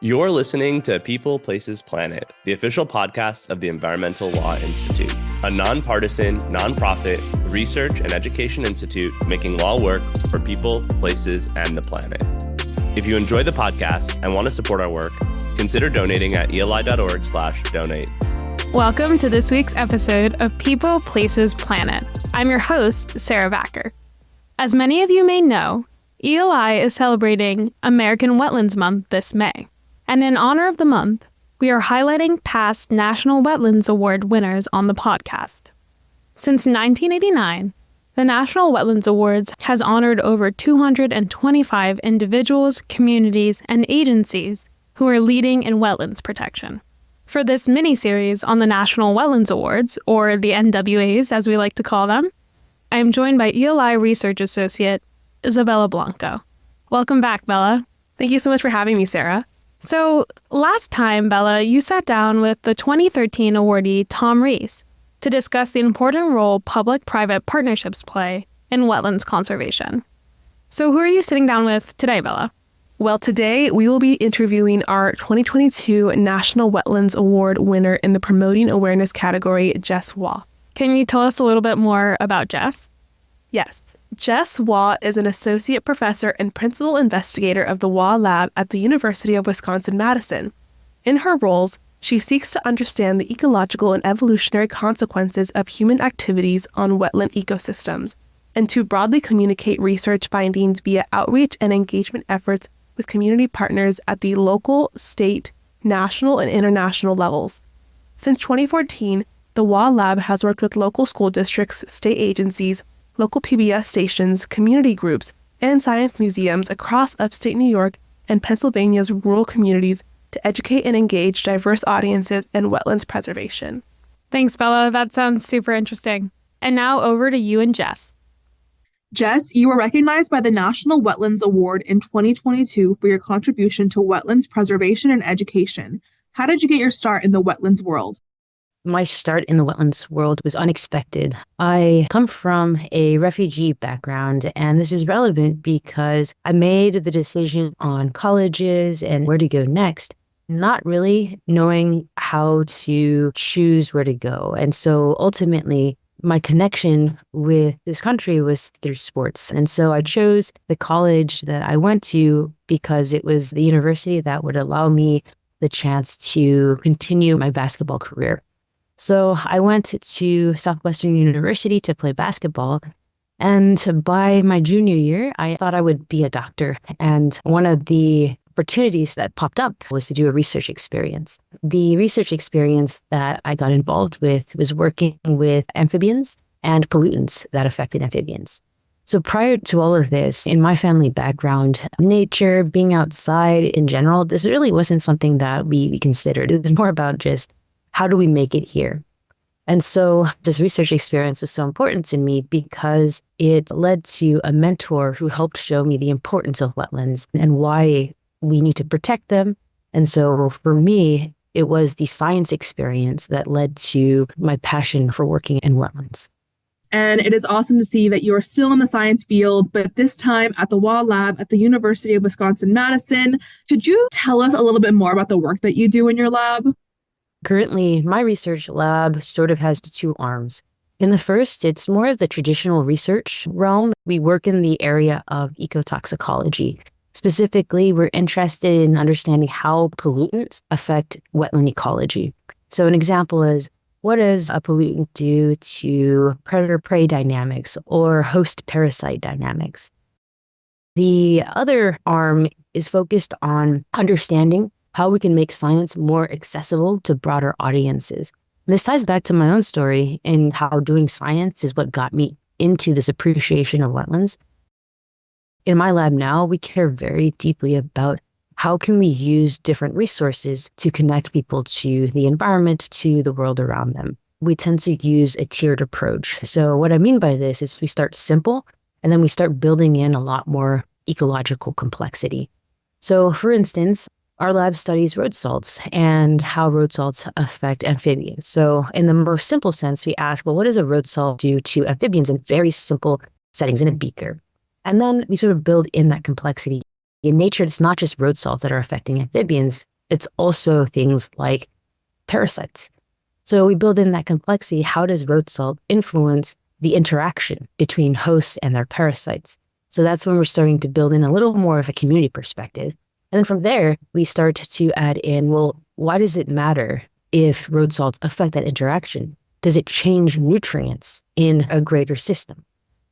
You're listening to People, Places, Planet, the official podcast of the Environmental Law Institute, a nonpartisan, nonprofit research and education institute making law work for people, places, and the planet. If you enjoy the podcast and want to support our work, consider donating at eli.org/donate. Welcome to this week's episode of People, Places, Planet. I'm your host, Sarah Backer. As many of you may know, ELI is celebrating American Wetlands Month this May. And in honor of the month, we are highlighting past National Wetlands Award winners on the podcast. Since 1989, the National Wetlands Awards has honored over 225 individuals, communities, and agencies who are leading in wetlands protection. For this mini-series on the National Wetlands Awards, or the NWAs as we like to call them, I am joined by ELI Research Associate Isabella Blanco. Welcome back, Bella. Thank you so much for having me, Sarah. So last time, Bella, you sat down with the 2013 awardee Tom Rees to discuss the important role public-private partnerships play in wetlands conservation. So who are you sitting down with today, Bella? Well, today we will be interviewing our 2022 National Wetlands Award winner in the Promoting Awareness category, Jess Waugh. Can you tell us a little bit more about Jess? Yes. Jess Waugh is an associate professor and principal investigator of the Waugh Lab at the University of Wisconsin-Madison. In her roles, she seeks to understand the ecological and evolutionary consequences of human activities on wetland ecosystems, and to broadly communicate research findings via outreach and engagement efforts with community partners at the local, state, national, and international levels. Since 2014, the Waugh Lab has worked with local school districts, state agencies, local PBS stations, community groups, and science museums across upstate New York and Pennsylvania's rural communities to educate and engage diverse audiences in wetlands preservation. Thanks, Bella. That sounds super interesting. And now over to you and Jess. Jess, you were recognized by the National Wetlands Award in 2022 for your contribution to wetlands preservation and education. How did you get your start in the wetlands world? My start in the wetlands world was unexpected. I come from a refugee background, and this is relevant because I made the decision on colleges and where to go next, not really knowing how to choose where to go. And so ultimately, my connection with this country was through sports. And so I chose the college that I went to because it was the university that would allow me the chance to continue my basketball career. So I went to Southwestern University to play basketball. And by my junior year, I thought I would be a doctor. And one of the opportunities that popped up was to do a research experience. The research experience that I got involved with was working with amphibians and pollutants that affected amphibians. So prior to all of this, in my family background, nature, being outside in general, this really wasn't something that we considered. It was more about just, how do we make it here? And so this research experience was so important to me because it led to a mentor who helped show me the importance of wetlands and why we need to protect them. And so for me, it was the science experience that led to my passion for working in wetlands. And it is awesome to see that you are still in the science field, but this time at the Waugh Lab at the University of Wisconsin-Madison. Could you tell us a little bit more about the work that you do in your lab? Currently, my research lab sort of has two arms. In the first, it's more of the traditional research realm. We work in the area of ecotoxicology. Specifically, we're interested in understanding how pollutants affect wetland ecology. So an example is, what does a pollutant do to predator-prey dynamics or host-parasite dynamics? The other arm is focused on understanding how we can make science more accessible to broader audiences. And this ties back to my own story in how doing science is what got me into this appreciation of wetlands. In my lab now, we care very deeply about how can we use different resources to connect people to the environment, to the world around them. We tend to use a tiered approach. So what I mean by this is we start simple, and then we start building in a lot more ecological complexity. So for instance, our lab studies road salts and how road salts affect amphibians. So in the most simple sense, we ask, well, what does a road salt do to amphibians in very simple settings in a beaker? And then we sort of build in that complexity. In nature, it's not just road salts that are affecting amphibians, it's also things like parasites. So we build in that complexity. How does road salt influence the interaction between hosts and their parasites? So that's when we're starting to build in a little more of a community perspective. And then from there, we start to add in, well, why does it matter if road salts affect that interaction? Does it change nutrients in a greater system?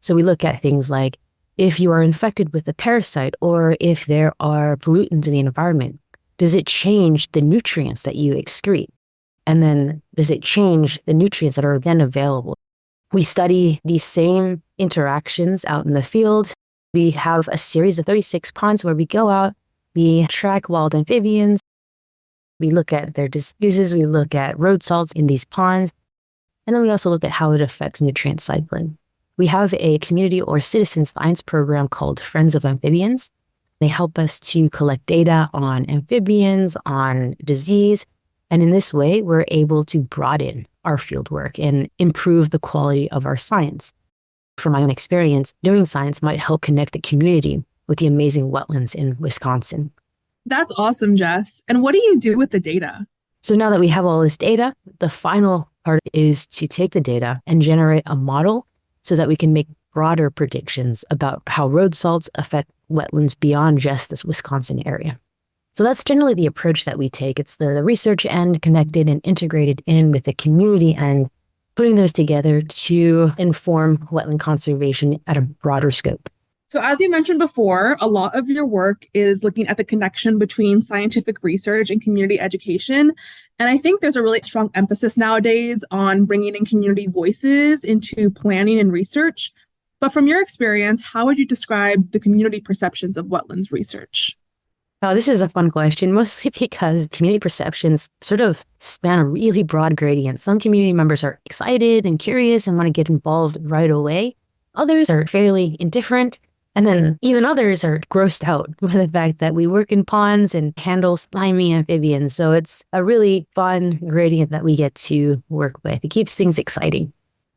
So we look at things like if you are infected with a parasite or if there are pollutants in the environment, does it change the nutrients that you excrete? And then does it change the nutrients that are then available? We study these same interactions out in the field. We have a series of 36 ponds where we go out, we track wild amphibians, we look at their diseases, we look at road salts in these ponds, and then we also look at how it affects nutrient cycling. We have a community or citizen science program called Friends of Amphibians. They help us to collect data on amphibians, on disease, and in this way, we're able to broaden our field work and improve the quality of our science. From my own experience, doing science might help connect the community with the amazing wetlands in Wisconsin. That's awesome, Jess. And what do you do with the data? So now that we have all this data, the final part is to take the data and generate a model so that we can make broader predictions about how road salts affect wetlands beyond just this Wisconsin area. So that's generally the approach that we take. It's the research end connected and integrated in with the community and putting those together to inform wetland conservation at a broader scope. So as you mentioned before, a lot of your work is looking at the connection between scientific research and community education. And I think there's a really strong emphasis nowadays on bringing in community voices into planning and research. But from your experience, how would you describe the community perceptions of wetlands research? Oh, this is a fun question, mostly because community perceptions sort of span a really broad gradient. Some community members are excited and curious and want to get involved right away. Others are fairly indifferent. And then even others are grossed out with the fact that we work in ponds and handle slimy amphibians. So it's a really fun gradient that we get to work with. It keeps things exciting.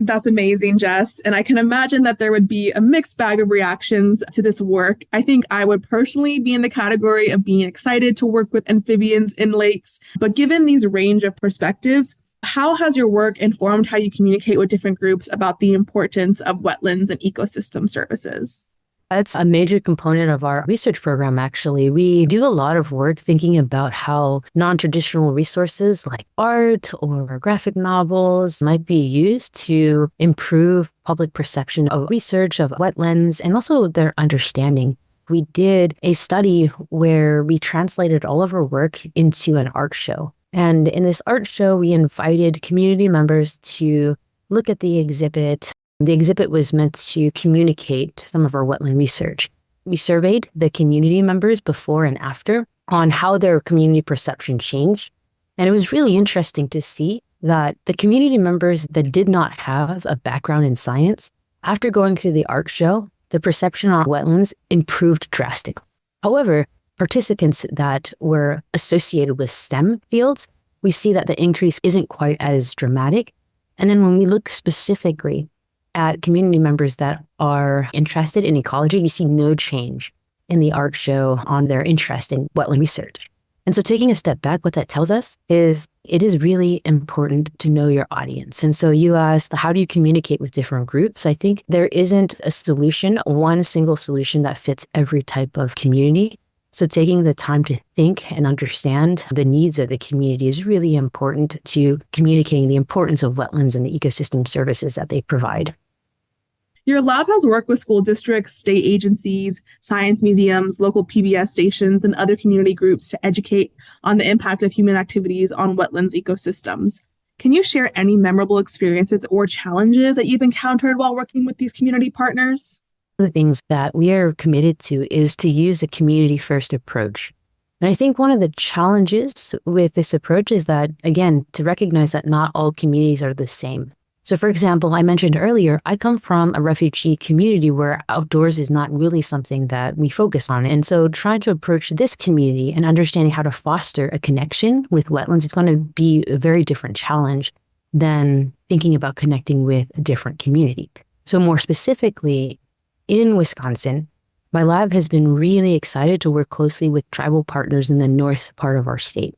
That's amazing, Jess. And I can imagine that there would be a mixed bag of reactions to this work. I think I would personally be in the category of being excited to work with amphibians in lakes. But given these range of perspectives, how has your work informed how you communicate with different groups about the importance of wetlands and ecosystem services? That's a major component of our research program, actually. We do a lot of work thinking about how non-traditional resources like art or graphic novels might be used to improve public perception of research, of wetlands, and also their understanding. We did a study where we translated all of our work into an art show. And in this art show, we invited community members to look at the exhibit. The exhibit was meant to communicate some of our wetland research. We surveyed the community members before and after on how their community perception changed. And it was really interesting to see that the community members that did not have a background in science, after going through the art show, the perception on wetlands improved drastically. However, participants that were associated with STEM fields, we see that the increase isn't quite as dramatic. And then when we look specifically at community members that are interested in ecology, you see no change in the art show on their interest in wetland research. And so taking a step back, what that tells us is it is really important to know your audience. And so you asked, how do you communicate with different groups? I think there isn't a solution, one single solution that fits every type of community. So taking the time to think and understand the needs of the community is really important to communicating the importance of wetlands and the ecosystem services that they provide. Your lab has worked with school districts, state agencies, science museums, local PBS stations, and other community groups to educate on the impact of human activities on wetlands ecosystems. Can you share any memorable experiences or challenges that you've encountered while working with these community partners? One of the things that we are committed to is to use a community-first approach. And I think one of the challenges with this approach is that, again, to recognize that not all communities are the same. So for example, I mentioned earlier, I come from a refugee community where outdoors is not really something that we focus on. And so trying to approach this community and understanding how to foster a connection with wetlands is going to be a very different challenge than thinking about connecting with a different community. So more specifically, in Wisconsin, my lab has been really excited to work closely with tribal partners in the north part of our state.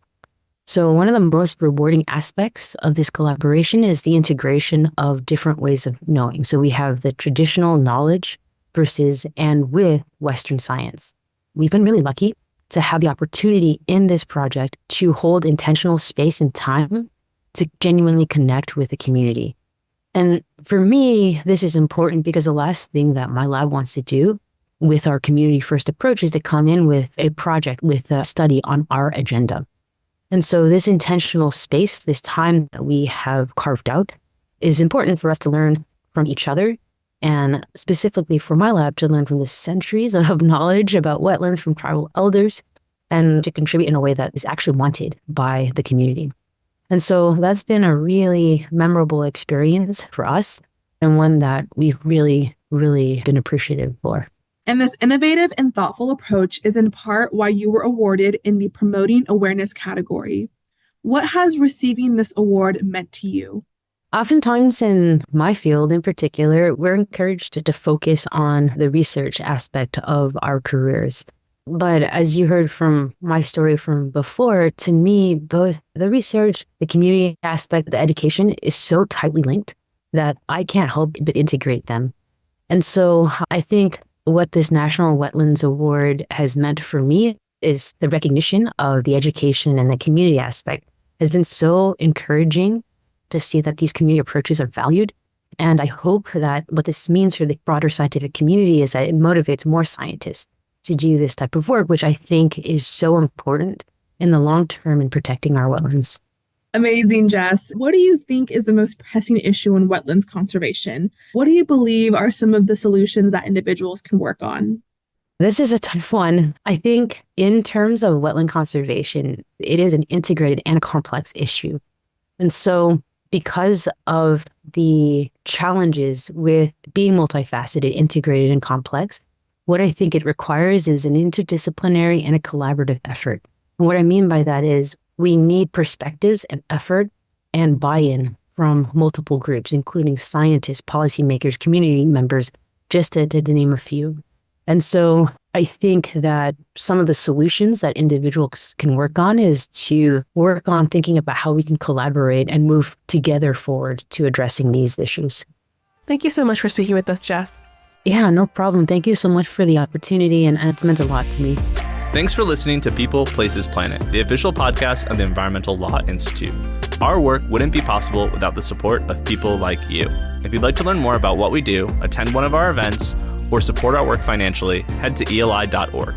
So one of the most rewarding aspects of this collaboration is the integration of different ways of knowing. So we have the traditional knowledge versus and with Western science. We've been really lucky to have the opportunity in this project to hold intentional space and time to genuinely connect with the community. And for me, this is important because the last thing that my lab wants to do with our community first approach is to come in with a project, with a study on our agenda. And so this intentional space, this time that we have carved out, is important for us to learn from each other, and specifically for my lab to learn from the centuries of knowledge about wetlands from tribal elders and to contribute in a way that is actually wanted by the community. And so that's been a really memorable experience for us and one that we've really, really been appreciative for. And this innovative and thoughtful approach is in part why you were awarded in the Promoting Awareness category. What has receiving this award meant to you? Oftentimes in my field in particular, we're encouraged to focus on the research aspect of our careers. But as you heard from my story from before, to me, both the research, the community aspect, the education is so tightly linked that I can't help but integrate them. And so I think what this National Wetlands Award has meant for me is the recognition of the education and the community aspect has been so encouraging to see that these community approaches are valued. And I hope that what this means for the broader scientific community is that it motivates more scientists to do this type of work, which I think is so important in the long term in protecting our wetlands. Amazing, Jess. What do you think is the most pressing issue in wetlands conservation? What do you believe are some of the solutions that individuals can work on? This is a tough one. I think in terms of wetland conservation, it is an integrated and complex issue. And so because of the challenges with being multifaceted, integrated, and complex, what I think it requires is an interdisciplinary and a collaborative effort. And what I mean by that is we need perspectives and effort and buy-in from multiple groups, including scientists, policymakers, community members, just to name a few. And so I think that some of the solutions that individuals can work on is to work on thinking about how we can collaborate and move together forward to addressing these issues. Thank you so much for speaking with us, Jess. Yeah, no problem. Thank you so much for the opportunity, and it's meant a lot to me. Thanks for listening to People, Places, Planet, the official podcast of the Environmental Law Institute. Our work wouldn't be possible without the support of people like you. If you'd like to learn more about what we do, attend one of our events, or support our work financially, head to eli.org.